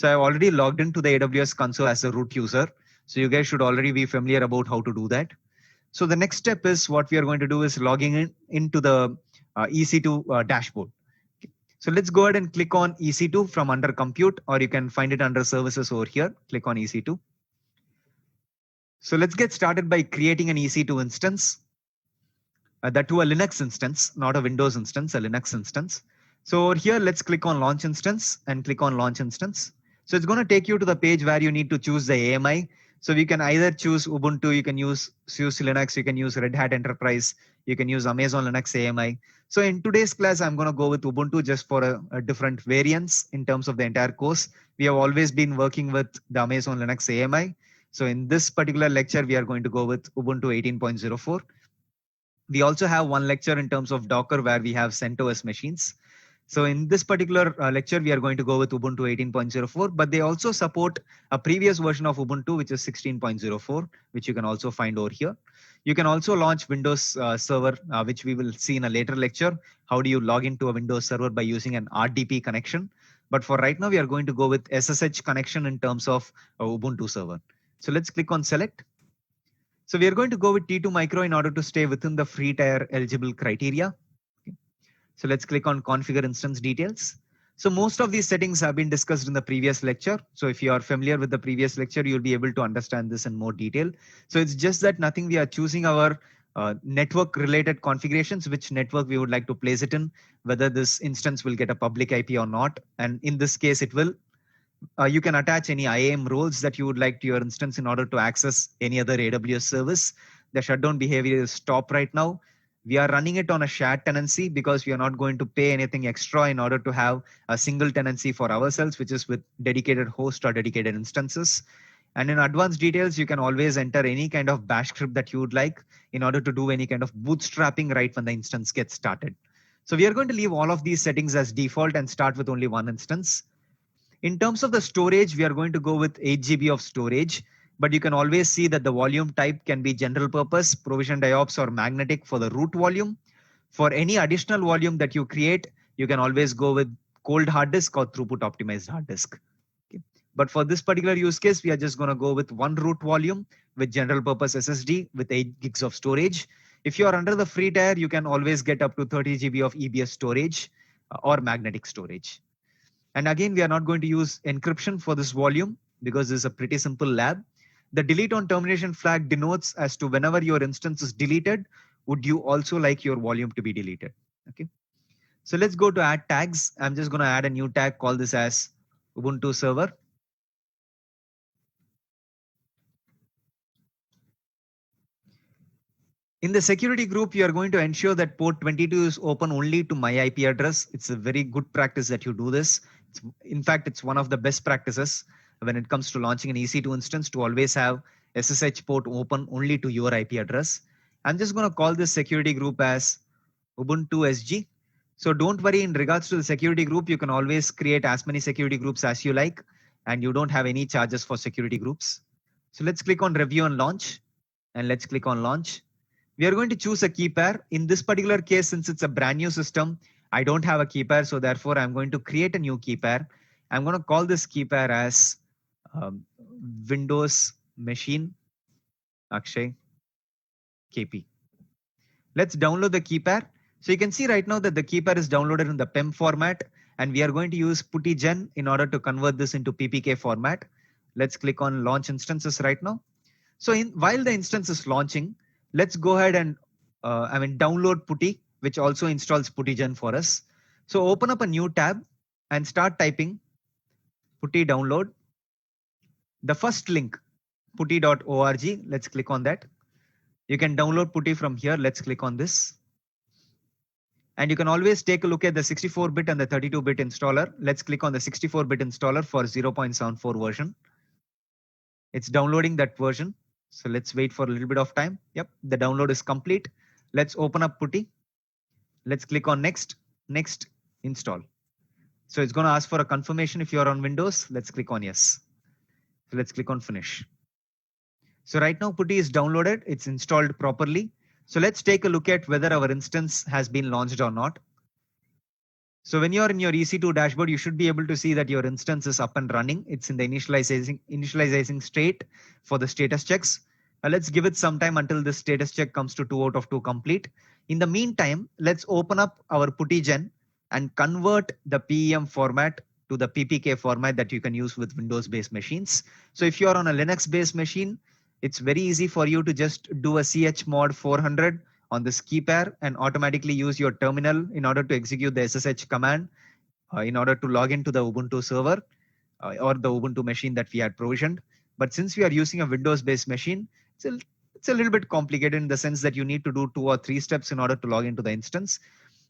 So I've already logged into the AWS console as a root user. So you guys should already be familiar about how to do that. So the next step is what we are going to do is logging into the EC2 dashboard. So let's go ahead and click on EC2 from under compute, or you can find it under services over here. Click on EC2. So let's get started by creating an EC2 instance. That to a Linux instance, not a Windows instance, a Linux instance. So over here, let's click on launch instance and click on launch instance. So it's going to take you to the page where you need to choose the AMI. So we can either choose Ubuntu, you can use SUSE Linux, you can use Red Hat Enterprise, you can use Amazon Linux AMI. So in today's class, I'm going to go with Ubuntu just for a different variance in terms of the entire course. We have always been working with the Amazon Linux AMI. So in this particular lecture, we are going to go with Ubuntu 18.04. We also have one lecture in terms of Docker where we have CentOS machines. So in this particular lecture, we are going to go with Ubuntu 18.04, but they also support a previous version of Ubuntu, which is 16.04, which you can also find over here. You can also launch Windows Server, which we will see in a later lecture. How do you log into a Windows Server by using an RDP connection? But for right now, we are going to go with SSH connection in terms of Ubuntu Server. So let's click on select. So we are going to go with T2 Micro in order to stay within the free tier eligible criteria. Okay. So let's click on configure instance details. So most of these settings have been discussed in the previous lecture. So if you are familiar with the previous lecture, you'll be able to understand this in more detail. So it's just that nothing, we are choosing our network related configurations, which network we would like to place it in, whether this instance will get a public IP or not. And in this case, it will. You can attach any IAM roles that you would like to your instance in order to access any other AWS service. The shutdown behavior is stop right now. We are running it on a shared tenancy because we are not going to pay anything extra in order to have a single tenancy for ourselves, which is with dedicated host or dedicated instances. And in advanced details, you can always enter any kind of bash script that you would like in order to do any kind of bootstrapping right when the instance gets started. So we are going to leave all of these settings as default and start with only one instance. In terms of the storage, we are going to go with 8 GB of storage, but you can always see that the volume type can be general purpose, provisioned IOPS or magnetic for the root volume. For any additional volume that you create, you can always go with cold hard disk or throughput optimized hard disk. Okay. But for this particular use case, we are just going to go with one root volume with general purpose SSD with 8 gigs of storage. If you are under the free tier, you can always get up to 30 GB of EBS storage or magnetic storage. And again, we are not going to use encryption for this volume because this is a pretty simple lab. The delete on termination flag denotes as to whenever your instance is deleted, would you also like your volume to be deleted? Okay. So let's go to add tags. I'm just going to add a new tag, call this as Ubuntu server. In the security group, you are going to ensure that port 22 is open only to my IP address. It's a very good practice that you do this. In fact, it's one of the best practices when it comes to launching an EC2 instance to always have SSH port open only to your IP address. I'm just going to call this security group as Ubuntu SG. So don't worry, in regards to the security group, you can always create as many security groups as you like, and you don't have any charges for security groups. So let's click on review and launch, and let's click on launch. We are going to choose a key pair. In this particular case, since it's a brand new system, I don't have a key pair. So therefore, I'm going to create a new key pair. I'm going to call this key pair as Windows Machine Akshay KP. Let's download the key pair. So you can see right now that the key pair is downloaded in the PEM format, and we are going to use PuTTY-Gen in order to convert this into PPK format. Let's click on launch instances right now. So while the instance is launching, let's go ahead and download PuTTY, which also installs PuTTY-Gen for us. So open up a new tab and start typing PuTTY download. The first link, putty.org. Let's click on that. You can download PuTTY from here. Let's click on this. And you can always take a look at the 64-bit and the 32-bit installer. Let's click on the 64-bit installer for 0.74 version. It's downloading that version. So let's wait for a little bit of time. Yep, the download is complete. Let's open up PuTTY. Let's click on next, next, install. So it's going to ask for a confirmation if you're on Windows. Let's click on yes. So let's click on finish. So right now PuTTY is downloaded. It's installed properly. So let's take a look at whether our instance has been launched or not. So when you're in your EC2 dashboard, you should be able to see that your instance is up and running. It's in the initializing state for the status checks. Let's give it some time until this status check comes to 2 out of 2 complete. In the meantime, let's open up our PuttyGen and convert the PEM format to the PPK format that you can use with Windows-based machines. So if you're on a Linux-based machine, it's very easy for you to just do a chmod 400 on this key pair and automatically use your terminal in order to execute the SSH command in order to log into the Ubuntu server or the Ubuntu machine that we had provisioned. But since we are using a Windows-based machine, it's a little bit complicated in the sense that you need to do 2 or 3 steps in order to log into the instance.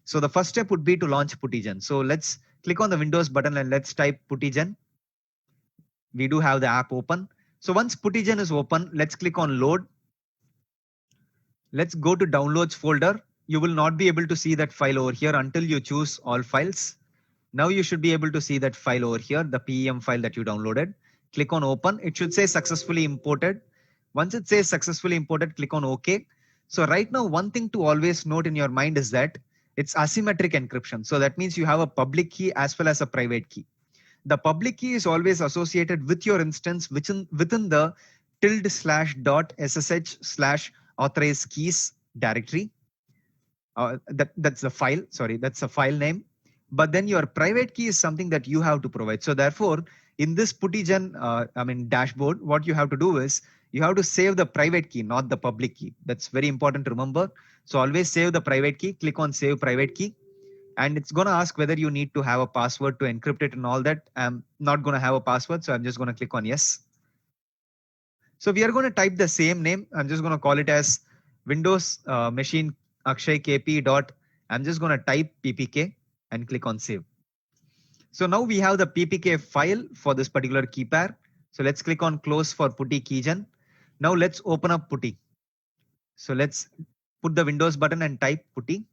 So the first step would be to launch PuttyGen. So let's click on the Windows button and let's type PuttyGen. We do have the app open. So once PuttyGen is open, let's click on load. Let's go to downloads folder. You will not be able to see that file over here until you choose all files. Now you should be able to see that file over here, the PEM file that you downloaded. Click on open. It should say successfully imported. Once it says successfully imported, click on OK. So right now, one thing to always note in your mind is that it's asymmetric encryption. So that means you have a public key as well as a private key. The public key is always associated with your instance within the ~ssh/authorize keys directory. That's the file. Sorry, that's a file name. But then your private key is something that you have to provide. So therefore, in this PuttyGen, dashboard, what you have to do is you have to save the private key, not the public key. That's very important to remember. So always save the private key. Click on save private key. And it's going to ask whether you need to have a password to encrypt it and all that. I'm not going to have a password, so I'm just going to click on yes. So we are going to type the same name. I'm just going to call it as Windows machine Akshay KP dot. I'm just going to type PPK and click on save. So now we have the PPK file for this particular key pair. So let's click on close for PuttyKeygen. Now let's open up Putty. So let's put the Windows button and type Putty.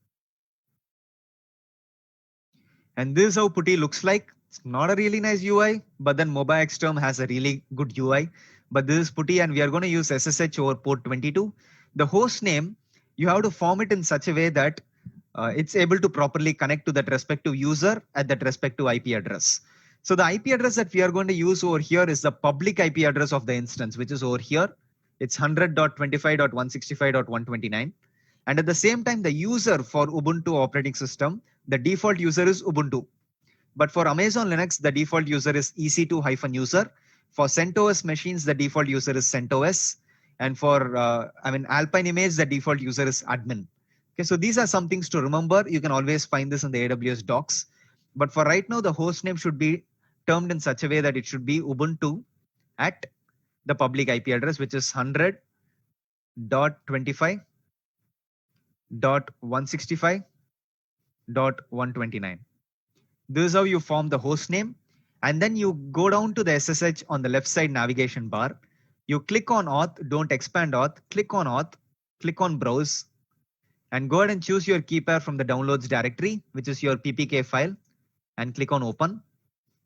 And this is how Putty looks like. It's not a really nice UI, but then MobiXterm has a really good UI. But this is Putty, and we are going to use SSH over port 22. The host name, you have to form it in such a way that it's able to properly connect to that respective user at that respective IP address. So the IP address that we are going to use over here is the public IP address of the instance, which is over here. It's 100.25.165.129. And at the same time, the user for Ubuntu operating system, the default user is Ubuntu. But for Amazon Linux, the default user is EC2-user. For CentOS machines, the default user is CentOS. And for Alpine Image, the default user is admin. Okay, so these are some things to remember. You can always find this in the AWS docs. But for right now, the host name should be termed in such a way that it should be Ubuntu at the public IP address, which is 100.25.165.129. This is how you form the host name. And then you go down to the SSH on the left side navigation bar. You click on auth, don't expand auth, click on auth, click on browse, and go ahead and choose your key pair from the downloads directory, which is your PPK file, and click on open,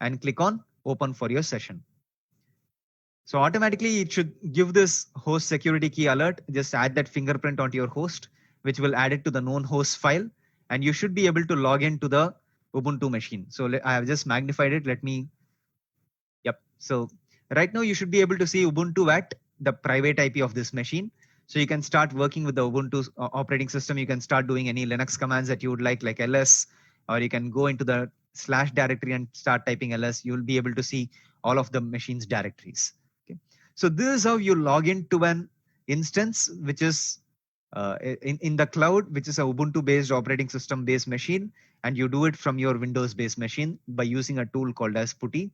and click on open for your session. So automatically it should give this host security key alert. Just add that fingerprint onto your host, which will add it to the known host file, and you should be able to log into the Ubuntu machine. So I have just magnified it. Yep. So right now you should be able to see Ubuntu at the private IP of this machine. So you can start working with the Ubuntu operating system. You can start doing any Linux commands that you would like ls, or you can go into the / directory and start typing ls. You'll be able to see all of the machine's directories. Okay. So this is how you log into an instance, which is in the cloud, which is a Ubuntu based operating system based machine. And you do it from your Windows based machine by using a tool called as Putty.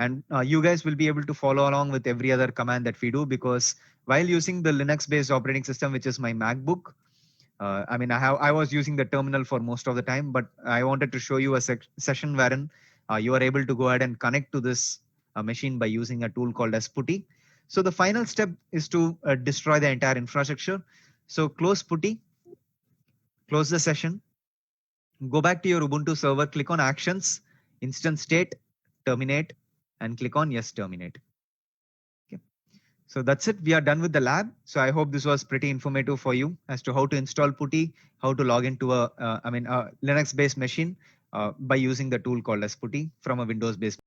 And you guys will be able to follow along with every other command that we do, because while using the Linux based operating system, which is my MacBook, I was using the terminal for most of the time, but I wanted to show you a session wherein you are able to go ahead and connect to this machine by using a tool called as Putty. So the final step is to destroy the entire infrastructure. So close Putty, close the session, go back to your Ubuntu server, click on Actions, Instance State, Terminate, and click on Yes, Terminate. Okay. So that's it. We are done with the lab. So I hope this was pretty informative for you as to how to install Putty, how to log into a Linux-based machine by using the tool called as Putty from a Windows-based